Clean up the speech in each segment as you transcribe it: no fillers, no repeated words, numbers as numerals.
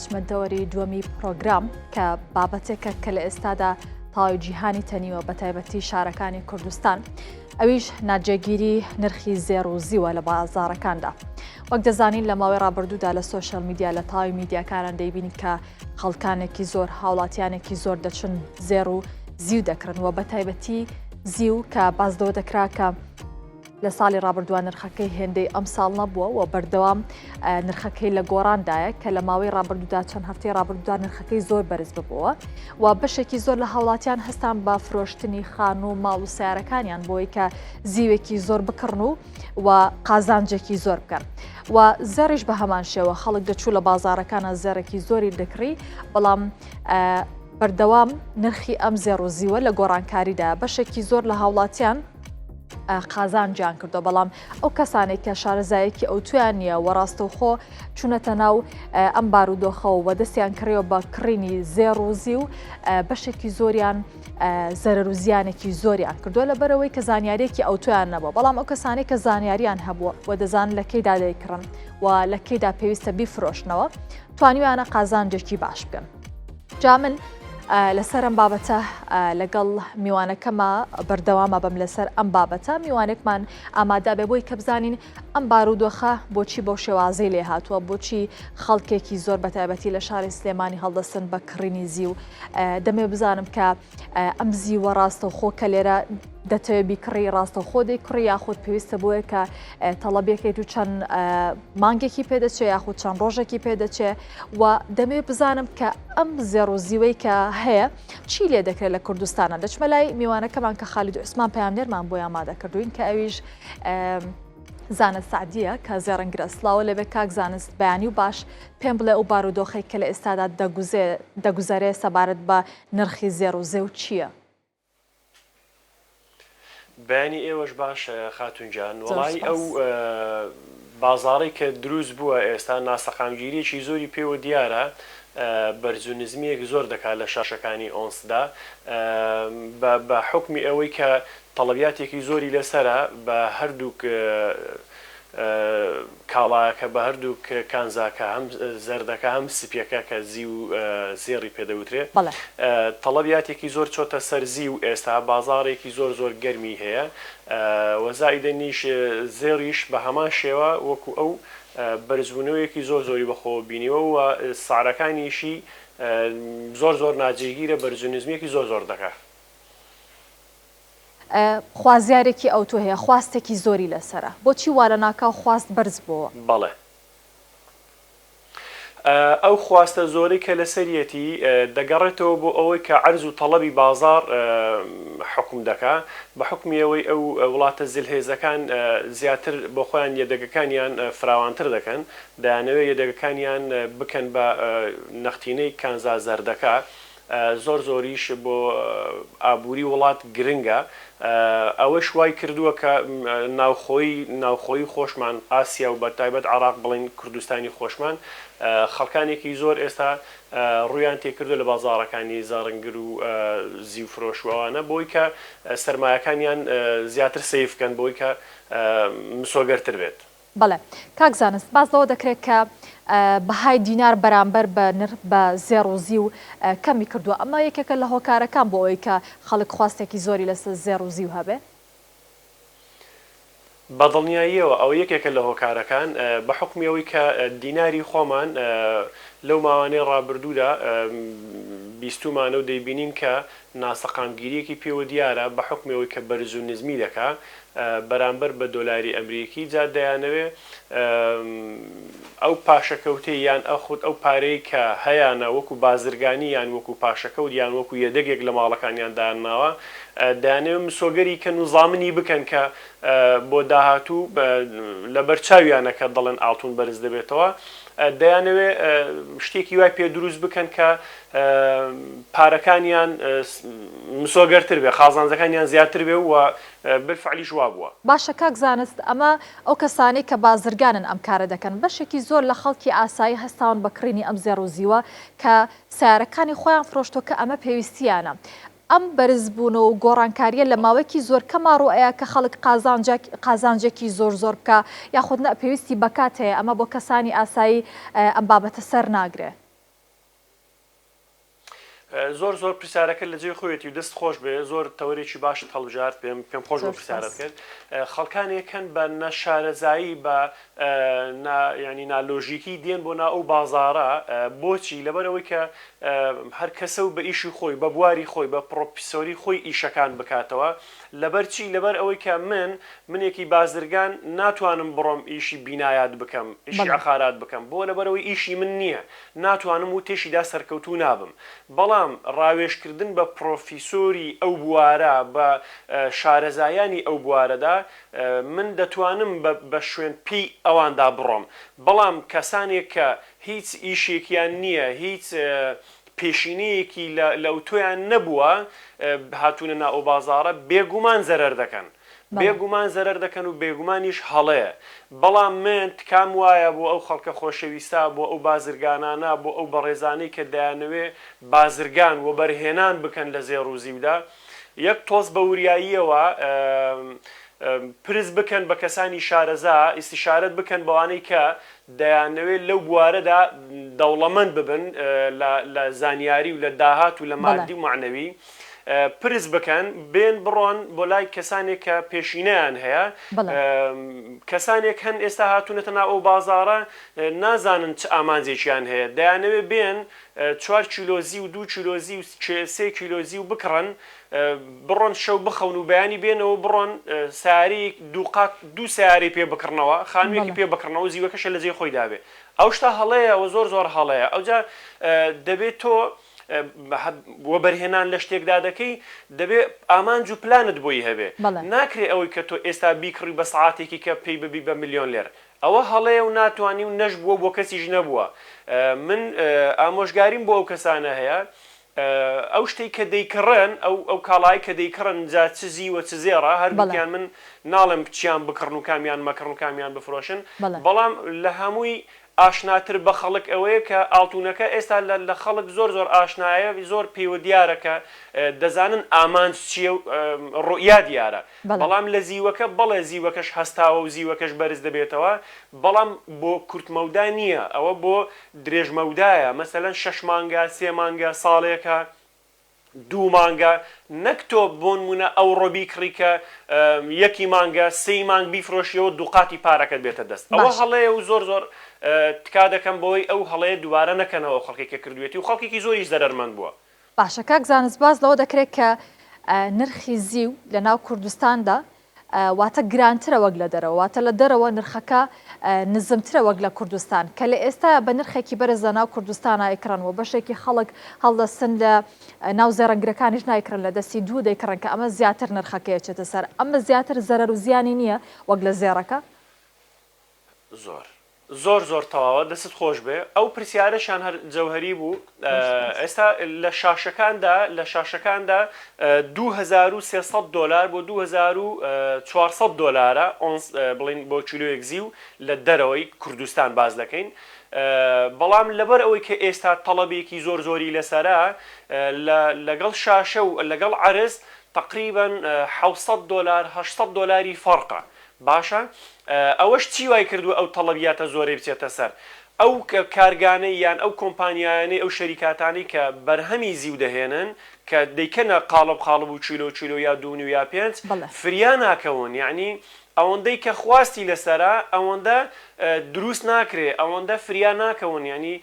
ئەچمە دەوەری دووەمی پرۆگرام کە بابەتێکە کە لە ئێستادا تاوی جیهانی تەنیوە بە تایبەتی شارەکانی کوردستان ئەویش ناجێگیری نرخی زێڕ و زیوە لە بازاڕەکاندا. وەک دەزانین لە ماوەی ڕابردوودا لە سۆشەل میدیا لە تاوی میدیاکاران دەیبینی کە خەڵکانێکی زۆر هاوڵاتیانێکی زۆر دەچن زێڕ و زیو دەکڕن و بە تایبەتی زیو کە بازدەوە دەکرا کە لە ساڵی ڕابردووە نرخەکەی هێندەی ئەم ساڵ نەبووە و بەردەوام نرخەکەی لە گۆڕاندایە کە لە ماوەی ڕابردوودا چەند هەفتەی ڕابردوودا نرخەکەی زۆر بەرز ببووە و بەشێکی زۆر لە هاوڵاتیان هەستان بە فرۆشتنی خان و ماڵ و سیارەکانیان بۆی کە زیوێکی زۆر بکڕن و قازانجێکی زۆر بکەن و زێڕیش بە هەمان شێوە خەڵک دەچوو لە بازاڕەکانە زێڕێکی زۆری دەکڕی بەڵام بەردەوام نرخی ئەم زێڕ و زیوە لە گۆڕانکاریدا بەشێکی زۆر لە هاوڵاتیان قازان جیان کردو بەڵام ئەو کەسانێک کە شارەزایەکی ئەو تویان نییە و ڕاستەوخۆ چوونەتە ناو ئەم بارودۆخەوە و دەستیان کڕێەوە بە کڕینی زێڕ و زیو بەشێکی زۆریان زەرەر و زیانێکی زۆریان کردووە لەبەرەوەی کە زانیارێکی ئەو تویان نەبووە بەڵام ئەو کەسانێک کە زانیاریان هەبووە و دەزان لە کەیدا دەیکڕن و لە کەیدا پێویستە بیفرۆشنەوە توانیویانە قازانجێکی باش بکەن. جا من لەسەر ئەم بابەتە لەگەڵ میوانەکەمە بەردەوامە بەم لەسەر ئەم بابەتە میوانێکمان ئامادا بێ بۆی کە بزانین ئەم بارودۆخە بۆچی بۆ شێوازەی لێ هاتووە بۆچی خەڵکێکی زۆر بەتایبەتی لە شاری سلێمانی هەڵدەستن بە کڕینی زیو دەمێ بزانم کە ئەم زیوە ڕاستەوخۆ کە لێرە دەتەوێت بیکڕی ڕاستەوخۆ دەیکڕی یاخود پێویستە بۆیە کە تەڵەبێکیت و چەند مانگێکی پێدەچێت یاخود چەند ڕۆژێکی پێدەچێت و دەمێ بزانم کە ئەم زێڕ و زیوەی کە هەیە چی لێ دەکرێت لە کوردستانە دەچمە لای میوانەکەمان کە خالید عوسمان پەیامنێرمان بۆی ئامادە کردوین کە ئەویش زانست سعدیە کە زێڕەنگرە سڵاوە لەبێ کاک زانست بەیانی و باش پێم بڵێ ئەو بارودۆخەی کە لە ئێستادا دەگوزارێ سەبارەت بە نرخی زێڕ و زێو چییە؟ بەیانی ئێوەش باش خاتونجان وڵی ئەو بازاڕی کە دروست بووە ئێستا ناسەقامگیریەکی زۆری پێوە دیارە بەرزونزمیەک زۆر دەکات لە شاشەکانی ئۆنسدا بە حکمی ئەوەی کە تەڵەبیاتێکی زۆری لەسرە بە هەردووک کاڵایەکە بە هەردوو کانزاکە هەم زەردەکە هەم سپیەکە کە زی و زێڕی پێدەوترێت تەڵەبیاتێکی زۆر چۆتە سەر زی و ئێستا بازارێکی زۆر زۆر گەرمی هەیە وەزایدەنیش زێڕیش بە هەمان شێوە وەکو ئەو بەرزبوونەوەیەکی زۆر زۆری بەخۆ بینیوە و سعرەکانیشی زۆر زۆر ناجێگیرە بەرزونزمیەکی زۆر زۆر دەکات. خوازیارێکی ئەو تۆ هەیە خواستێکی زۆری لەسرە بۆچی وارە ناکاو خواست بەرز بووە؟ بەڵێ ئەو خواستە زۆری کە لەسەرەتی دەگەڕێتەوە بۆ ئەوەی کە عەرز و تەڵەبی بازار حکم دەکات بە حکمی ئەوەی ئەو وڵاتە زلهێزەکان زیاتر بۆ خۆیان یەدەگەکانیان فراوانتر دەکەن دەیانەوێت یەدەگەکانیان بکەن بە نەختینەی کانزا زەردەکە زۆر زۆریش بۆ ئابووری وڵات گرنگە ئەوە شوای کردووە کە ناوخۆی خۆشمان ئاسیا و بەتایبەت عێراق بڵین کوردستانی خۆشمان خەڵکانێکی زۆر ئێستا ڕویان تێکردو لە بازاڕەکانی زارنگر و زیوفرۆشوانە بۆی کە سەرمایەکانیان زیاتر سیفکەن بۆی کە مسۆگەرتر بێت. بەڵێ کاک زانست بازەوە دەکرێت کە بەهای دینار بەرامبەر بە زێڕ و زیو کەمی کردووە ئەمە یەکێکە لە هۆکارەکان بۆ ئەوەی کە خەڵک خواستێکی زۆری لەسەر زێڕ و زیو هەبێ؟ بەدڵنیاییەوە ئەو یەکێکە لە هۆکارەکان بە حکمی ئەوەی کە دیناری خۆمان لەو ماوانەی ڕابردوودا بیستومانە و دەیبینین کە ناسەقامگیریەکی پێوە دیارە بە حکمەوەی کە بەرزونزمی دەکات بەرامبەر بە دۆلاری ئەمریکی جا دەیانەوێ ئەو پاشەکەوتەی یان ئەخود ئەو پارەی کە هەیەە وەکو بازرگانی یان وەکو پاشەکەوت یان وەکو یەدەگێک لە ماڵەکانیان داناوە دەیانەوێ مسۆگەری کە نوزامنی بکەن کە بۆ داهاتوو لە بەرچاویانە کە دەڵێن ئاڵتون بەرز دەبێتەوە دەیانەوێ شتێکی وای پێ دروست بکەن کە پارەکانیان مسۆگەرتر بێ خازانجەکانیان زیاتر بێ و بالفعلی وا بووە. باشە کاک زانست ئەمە ئەو کەسانی کە بازرگانن ئەم کارە دەکەن بەشێکی زۆر لە خەڵکی ئاسایی هەستاون بەکڕینی ئەم زێڕ و زیوە کە سیارەکانی خۆیان فرۆشتۆ کە ئەمە پێویستیانە. ئەم بەرزبوون و گۆڕانکاریە لە ماوەیەکی زۆر کەما ڕوئەیە کە خەڵک قازانجێکی زۆر زۆر بکە یاخود پێویستی بەکات هەیە ئەمە بۆ کەسانی ئاسایی ئەم بابەتە سەر ناگرێ. زۆر زۆر پرسیارەکە لە جێ خۆیەتی و دەست خۆش بێ زۆر تەوەرێکی باشت هەڵبژارد پێم خۆش بۆ پرسیارت کرد خەڵکانێکەن بە نەشارەزایی بە ینی نالۆژیکی دێن بۆ ناو ئەو بازارە بۆچی لەبەرەوەی کە هەر کەسە و بە ئیشی خۆی بە بواری خۆی بە پرۆپیسۆری خۆی ئیشەکان بکاتەوە لەبەر چی لەبەر ئەوەی کە منێکی بازرگان ناتوانم بڕۆم ئیشی بینایات بکەم ئیشی عەخارات بکەم بۆ لەبەرەوەی ئیشی من نییە ناتوانم و تێشیدا سەرکەوتوو نابم بەڵام ڕاوێژکردن بە پرۆفیسۆری ئەو بوارە بە شارەزایانی ئەو بوارەدا من دەتوانم بە شوێن پێی ئەواندا بڕۆم بەڵام کەسانێک کە هیچ ئیشێکیان نییە هیچ پێشینەیەکی لەو تۆیان نەبووە هاتوونە ناو بازارە بێگومان زەرەر دەکەن بێگومان زەرەر دەکەن و بێگومانیش هەڵەیە بەڵام من تکام وایە بۆ ئەو خەڵکە خۆشەویستە بۆ ئەو بازرگانانە بۆ ئەو بەڕێزانەی کە دەیانەوێ بازرگان و بەرهێنان بکەن لە زێڕوزیودا یەک تۆز بە وریاییەوە پرس بکەن بە کەسانی شارەزا ئیستیشارەت بکەن بەوانەی کە دەیانەوێت لەو بوارەدا دەوڵەمەند ببن لە زانیاری و لە داهات و لە مادی و معنەوی پرس بکەن بێن بڕۆن بۆ لای کەسانێک کە پێشینەیان هەیە کەسانێک هەن ئێستا هاتوونەتە ناو ئەو بازارە نازانن چ ئامانجێکیان هەیە دەیانەوێت بێن 4 کیلۆزی و 2 کیلۆزی و 3 کیلۆزی و بکڕن بڕۆن شەو بخەون و بەیانی بێنەوە بڕۆن ساری دوو سیاری پێ بکڕنەوە خانوویەکی پێ بکڕنەوە زیوەکەشە لە جێ خۆی دابێ ئەو شتا هەڵەیە و زۆر زۆر هەڵەیە ئەوجا دەبێت تۆ وە بەرهێنان لە شتێکدا دەکەی دەبێت ئامانج و پلانت بۆی هەبێ ناکرێ ئەوەی کە تۆ ئێستا بیکڕی بە سعاتێکی کە پێی ببی بە ملیۆن لێر ئەوە هەڵەیە و ناتوانانی و نەش بووە بۆ کەسیش نەبووە من ئامۆژگاریم بۆ ئەو کەسانە هەیە ئەو شتەی کە دەیکڕن ئەو کاڵایی کە دەیکڕن جا چ زیوە چ زێڕە هەردووکیان من ناڵم چیان بکڕن و کامیان مەکڕن و کامیان بفرۆشن بەڵام لە هەمووی ئاشناتر بە خەڵک ئەوەیە کە ئاڵتونەکە ئێستا لە خەڵک زۆر زۆر ئاشنایە زۆر پێوە دیارەکە دەزانن ئامانج چیە و ڕوئیا دیارە بەڵام لە زیوەکە بەڵێ زیوەکەش هەستاوە و زیوەکەش بەرز دەبێتەوە بەڵام بۆ کورتمەودا نییە ئەوە بۆ درێژمەودایە مەسەلەن 6 مانگە 3 مانگە ساڵێکە 2 مانگە نەک تۆ بۆ نمونە ئەو ڕۆبی کڕیکە 1 مانگە 3 مانگ بیفرۆشیەوە دووقاتی پارەکەت بێتە دەست ئەوە هەڵەیە و زۆر زۆر تکا دەکەم بۆی ئەو هەڵەیە دووارە نەکەنەوە خەڵکێکە کردوێتی و خەڵکێکی زۆریش زەرمەند بووە باشە کاک زانستباز لەوە دەکرێت کە نرخی زیو لە ناو کوردستاندا واتە گرانترە وەک لە دەرەوە واتە لە دەرەوە نرخەکە نزمترە وەک لە کوردستان کە لە ئێستا بە نرخێکی بەرز لە ناو کوردستانە ئەیکڕنەوە بەشێکی خەڵک هەڵدەستن لە ناو زێڕەنگرەکانیش نایکڕن لە دەستی دوو دەیکڕن کە ئەمە زیاتر نرخەکەی چێتە سەر ئەمە زیاتر زەرەر و زیانی نییە وەک لە زێڕەکە زۆر تەواوە دەست خۆش بێ ئەو پرسیارەشان هەر جەوهەری بوو ئێستا لە شاشەکاندا 2300 دلار بۆ 2400 دلارە بڵین بۆ کیلۆیەک زیو لە دەرەوەی کوردستان باز دەکەین بەڵام لەبەر ئەوەی کە ئێستا تەڵەبێکی زۆر زۆری لەسەرا لەگەڵ شاشە و لەگەڵ عەرز تقریبا 700 دلار 800 دلاری فەرقە باشە ئەوەش چی وای کردو ئەو تەڵەبیاتە زۆرەی بچێتە سەر ئەو کارگانەی یان ئەو کۆمپانیایانەی ئەو شەریکاتانی کە بەرهەمی زیو دەهێنن کە دەیکەنە قاڵب و چیلۆ یا 2 یا 5 فریا ناکەون یعنی ئەوەندەی کە خواستی لەسەرا ئەوەندە دروست ناکرێ ئەوەندە فریا ناکەون ینی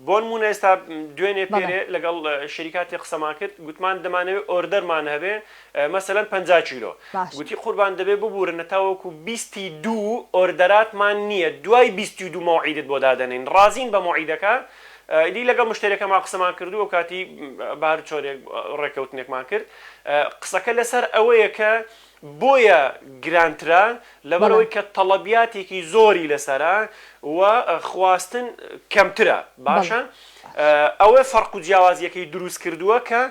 بۆ نمونە ئێستا دوێنێ پێرێ لەگەڵ شەریکاتی قسەمان کرد گوتمان دەمانەوێت ئۆردەرمان هەبێ مەسەلەن 50 کیلۆ گوتی قوربان دەبێ ببورنە تاوەکو 22 ئۆردەراتمان نییە دوای 22 مەوعیدت بۆ دادەنین ڕازین بە مەوعیدەکە دی لەگەڵ مشتێکەکەمان قسەمان کردو و کاتی بار چۆرێک ڕێکەوتنێکمان کرد قسەکە لەسەر ئەوەیە کە بۆیە گرانترە لەبەرەوەی کە تەڵەبیاتێکی زۆری لەسەرا و خواستن کەمترە باشە ئەوە فەرق و جیاوازیەکەی دروست کردووە کە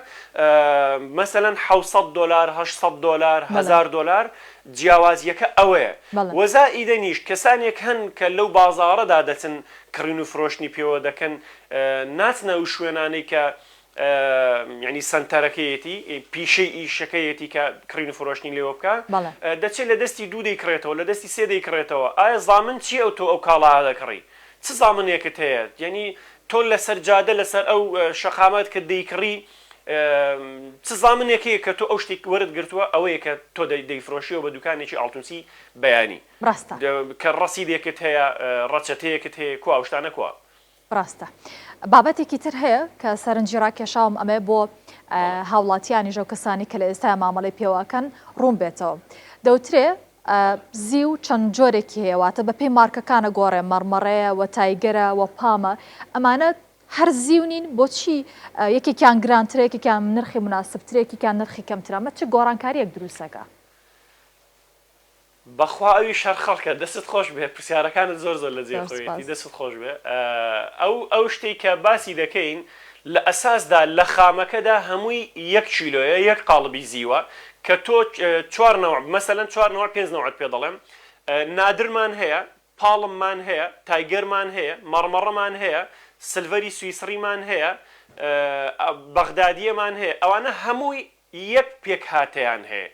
مەسەلەن 700 دلار 800 دلار 1000 دلار جیاوازیەکە ئەوەیە وەزا ئیدەنیش کەسانێک هەن کە لەو بازاڕەدا دەچن کڕین و فرۆشتنی پێوە دەکەن ناچنە و شوێنانەی کە ینی سنتەرەکەیەتی پیشەی ئیشەکەیەتی کە کڕین و فرۆشتنی لێوە بکە دەچێت لە دەستی 2 دەیکڕێتەوە لە دەستی 3 دەیکڕێتەوە ئایا زامن چیە ئەو تۆ ئەو کاڵا دەکڕی چ زامنێکت هەیە یعنی تۆ لەسەر جادە لەسەر ئەو شەقامەت کە دەیکڕی چ زامنێکەیە کە تۆ ئەو شتێک وەرت گرتووە ئەوەیە کە تۆ دەیفرۆشیەوە بە دوکانێکی ئاڵتونسی بەیانی کە ڕەسیدێکت هەیە ڕەچەتەیەکت هەیە کو ئەو شتانە کووە ڕاستە. بابەتێکی تر هەیە کە سەرنجی ڕاکێشاوم ئەمێ بۆ هاوڵاتیانی ژەو کەسانی کە لە ئێستا مامەڵی پێوەکەن ڕوون بێتەوە. دەوترێ زی و چەند جۆرێکی هەیەواتە بە پێی مارکەکانە گۆڕێ مەرمەڕەیە و تایگەرە و پامە ئەمانە هەر زیونین بۆچی یەکێکیان گرانترە یەکێکیان نرخی مناسبترە یەکێکیان نرخی کەمترە چ گۆڕانکاریەک دروستەکە؟ بەخوا ئەوی شەر خەڵکە دەست خۆش بێ پرسیارەکانت زۆر زۆر لە جێ خۆیەتی دەست خۆش بێ ئەو شتێک کە باسی دەکەین لە ئەساسدا لە خامەکەدا هەمووی 1 کیلۆیە 1 قاڵبی زیوە کە تۆ 4 نەوع مەسەلەن 4 نەوع 5 نەوعت پێ دەڵێم نادرمان هەیە پاڵممان هەیە تایگەرمان هەیە مەڕمەڕەمان هەیە سلڤەری سویسریمان هەیە بەغدادیەمان هەیە ئەوانە هەمووی 1 پێک هاتەیان هەیە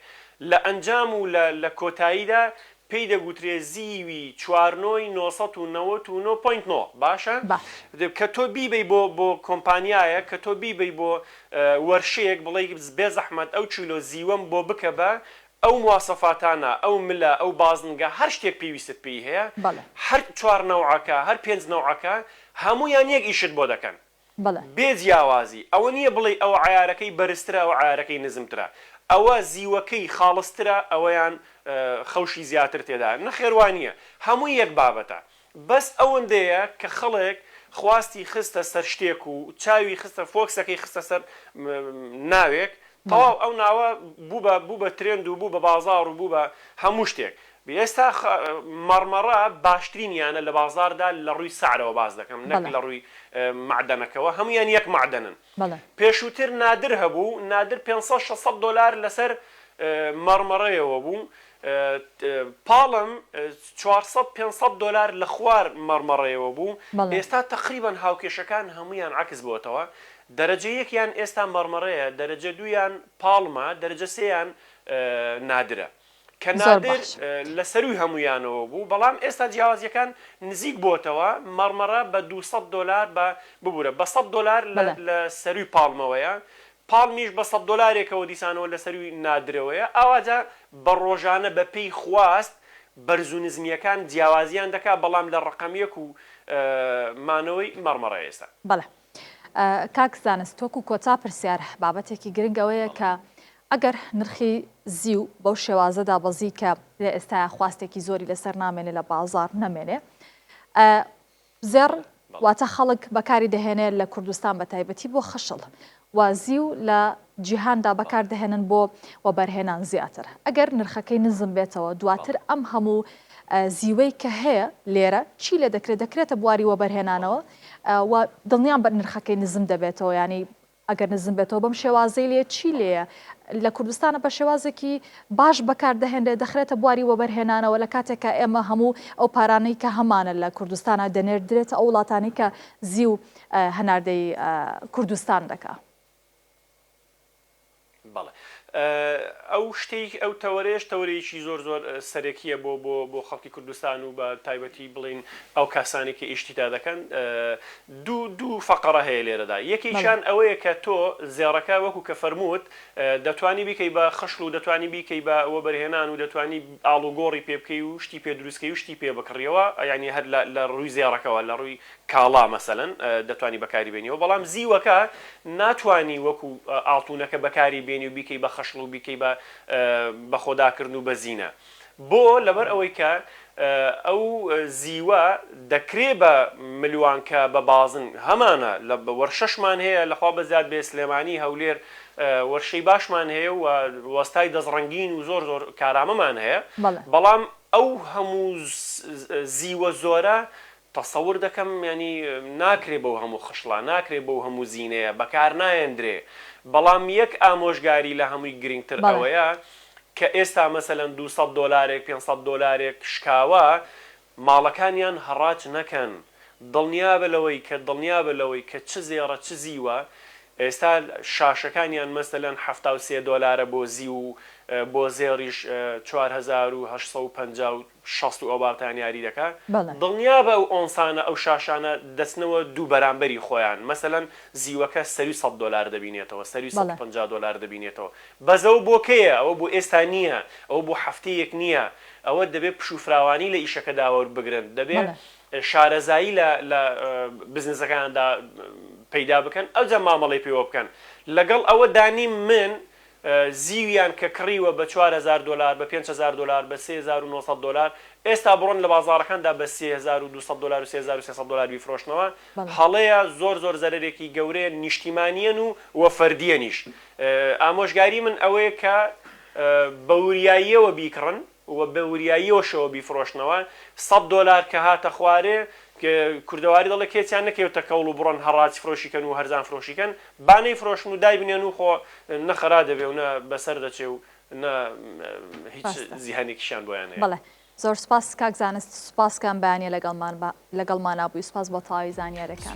لە ئەنجام و لە کۆتاییدا پێی دەگوترێ زیوی 499.9 باشە کە تۆ بیبەی بۆ کۆمپانیایە کە تۆ بیبەی بۆ وەرشەیەک بڵێ بێ زەحمەت ئەو چیلۆ زیوەم بۆ بکە بە ئەو مواسەفاتانە ئەو ملە ئەو بازنگە هەر شتێک پێویستت پێی هەیە هەر 4 نەوعەکە هەر 5 نەوعەکە هەمویان یەک ئیشت بۆ دەکەن بێ جیاوازی ئەوە نییە بڵێ ئەو عیارەکەی بەرزترە ئەو عیارەکەی نزمترە ئەوە زیوەکەی خاڵسترە ئەوەیان خەوشی زیاتر تێدا نەخێوانیە هەمووی یەک بابەتە بەس ئەوەندەیە کە خەڵک خواستی خستە سەر شتێک و چاوی خستە فۆکسەکەی خستە سەر ناوێک تەواو ئەو ناوە بوو بە ترند و بوو بە بازاڕ و بوو بە هەموو شتێک ئێستا مەرمەڕە باشترینیانە لە بازاردا لە ڕووی سعرەوە باز دەکەم نەک لە ڕووی معدەنەکەەوە هەمویان یەک معدەنن پێشووتر نادر هەبوو نادر 500-600 دلار لەسەر مەرمەڕەیەوە بوو پاڵم 400-500 دلار لە خوار مەرمەڕەیەوە بوو ئێستا تقریبان هاوکێشەکان هەمویان عکس بووەتەوە دەرەجە یەکیان ئێستا مەرمەڕەیە دەرەجە دویان پاڵمە دەرەجە سێیان نادرە کە نادر لە سەروی هەمویانەوە بوو بەڵام ئێستا جیاوازیەکان نزیک بۆتەوە مەرمەڕە بە 200 دلار ببوورە بە 100 دلار لە سەروی پاڵمەوەیە پاڵمیش بە 100 دلارێکەوە دیسانەوە لە سەروی نادرەوەیە ئاواجا بە ڕۆژانە بە پێی خواست بەرز و نزمیەکان جیاوازیان دەکات بەڵام لە ڕقەمیەک و مانەوەی مەرمەڕە ئێستا بەڵێ کاک زانست تۆکو کۆتا پرسیار بابەتێکی گرنگەوەیە کە ئەگەر نرخی زیو بەو شێوازەدا بەزی کە لە ئێستا خواستێکی زۆری لەسەر نامێنێ لە بازار نەمێنێ زێڕ واتە خەڵک بەکاری دەهێنێت لە کوردستان بە تایبەتی بۆ خەشڵ و زیو لە جیهاندا بەکار دەهێنن بۆ وەبەرهێنان زیاتر ئەگەر نرخەکەی نزم بێتەوە دواتر ئەم هەموو زیوەی کە هەیە لێرە چی لێ دەکرێتە بواری وەبەرهێنانەوە و دڵنیان بە نرخەکەی نزم دەبێتەوە ینی ئەگەر نزم بێتەوە بەم شێوازەی لێ چی لێیە لە کوردستانە بە شێوازێکی باش بەکار دەهێنێت دەخرێتە بواری وەبەرهێنانەوە لە کاتێکە ئێمە هەموو ئەو پارانەی کە هەمانە لە کوردستانە دەنێردرێتە ئەو وڵاتانی کە زی و هەناردەی کوردستان دەکا بەڵێ ئەو شتێک ئەو تەوەرێش تەوەرەیەکی زۆر زۆر سەرەکیە بۆ خەڵکی کوردستان و بە تایبەتی بڵین ئەو کاسانی کە ئیشتیدا دەکەن دوو فەقەڕە هەیە لێرەدا یەکیشان ئەوەیە کە تۆ زێڕەکە وەکو کە فەرمووت دەتوانی بیکەی بە خەشڵ و دەتوانی بیکەی بە وەبەرهێنان و دەتوانی ئاڵوگۆڕی پێ بکەی و شتی پێ دروستکەی و شتی پێ بکڕیەوە ینی هەر لە ڕووی زێڕەکەەوە لە ڕووی کاڵا مەسەلەن دەتوانی بەکاری بێنیەوە بەڵام زیوەکە ناتوانی وەکو ئاڵتونەکە بەکاری بێنی و بیکەی بە خەشڵ و بیکەی بە خۆداکردن و بەزینە بۆ لەبەر ئەوەی کە ئەو زیوە دەکرێ بە ملوانکە بە بازن هەمانە لە وەرشەشمان هەیە لەخوا بەزیاد بێ سلێمانی هەولێر وەرشەی باشمان هەیە و وەستای دەزڕەنگین و زۆر زۆر کارامەمان هەیە بەڵام ئەو هەموو زیوە زۆرە تەسەور دەکەم ینی ناکرێ بەو هەموو خشڵە ناکرێ بەو هەموو زینەیە بەکار نایەندرێ بەڵام یەک ئامۆژگاری لە هەمووی گرنگتر ئەوەیە کە ئێستا مەسەلەن 200 دلارێک 500 دلارێک شکاوە ماڵەکانیان هەڕاج نەکەن دڵنیا بە لەوەی کە چ زێڕە چ زیوە ئێستا شاشەکانیان مەسەلەن 73 دلارە بۆ زی و بۆ زێڕیش 4850 60 ئۆبارتان یاری دەکات دڵنیا بە ئەو ئۆنسانە ئەو شاشانە دەستنەوە دوو بەرامبەری خۆیان مەسەلەن زیوەکە سەری 100 دلار دەبینێتەوە سەری 150 دلار دەبینێتەوە بەزەو بۆ کەیە ئەوە بۆ ئێستا نییە ئەو بۆ هەفتەیەک نییە ئەوە دەبێت پشوفراوانی لە ئیشەکەدا وەربگرن دەبێت شارەزایی لە بزنسەکاندا پەیدا بکەن ئەو جە مامەڵی پێوە بکەن لەگەڵ ئەوە دانی من زیویان کە کڕیوە بە 4000 دلار بە 5000 دلار بە 3900 دلار ئێستا بڕۆن لە بازاڕەکاندا بە 3200 دلار و 3300 دلار بیفرۆشنەوە هەڵەیە زۆر زەرێکی گەورەیە نیشتیمانیەن و وەفەردیەنیش ئامۆژگاری من ئەوەیە کە بەوریاییەوە بیکڕن و بە وریاییەوەشەوە بیفرۆشنەوە 100 دلار کە هاتە خوارێ کوردەواری دەڵێ کێچیان نەکەوتە کەوڵ و بڕۆن هەڕاتی فرۆشیکەن و هەرزان فرۆشیکەن بانەی فرۆشن و دایبنێن و خۆ نەخەرا دەبێ و نە بەسەر دەچێ و هیچ زیهانێکیشان بۆیان هەیە. بەڵێ زۆر سپاس کاک زانست سوپاسکان بەیانە لەگەڵمان بووی سپاس بۆ تاوی زانیارەکان.